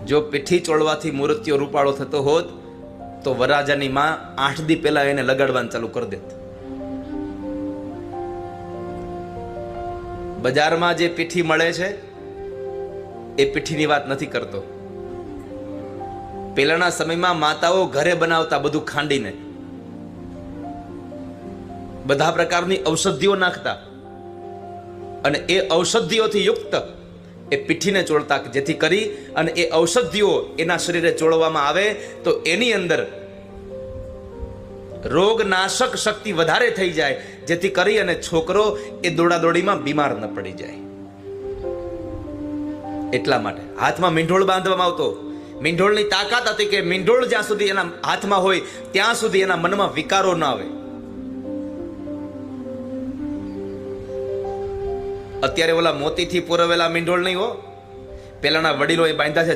જો પીઠી ચોળવાથી મૂર્તિઓ રૂપાળો થતો હોત તો વરરાજાની માં 8 દી પહેલા એને લગાડવાનું ચાલુ કરી દેત. બજારમાં જે પીઠી મળે છે એ પીઠીની વાત નથી કરતો. પહેલાના સમયમાં માતાઓ ઘરે બનાવતા બધું ખાંડીને, બધા પ્રકારની ઔષધિઓ નાખતા અને એ ઔષધિઓથી યુક્ત એ પીઠીને ચોળતા, જેથી કરી અને એ ઔષધિઓ એના શરીરે ચોળવામાં આવે તો એની અંદર રોગનાશક શક્તિ વધારે થઈ જાય, જેથી કરી અને છોકરો એ દોડાદોડીમાં બીમાર ન પડી જાય. એટલા માટે હાથમાં મીંઢોળ બાંધવામાં આવતો. મીંઢોળની તાકાત હતી કે મીંઢોળ જ્યાં સુધી એના હાથમાં હોય ત્યાં સુધી એના મનમાં વિકારો ન આવે. અત્યારે ઓલા મોતીથી પુરવેલા મીંઢોળ નહીં હો, પેલાના વડીલો એ બાંધ્યા છે.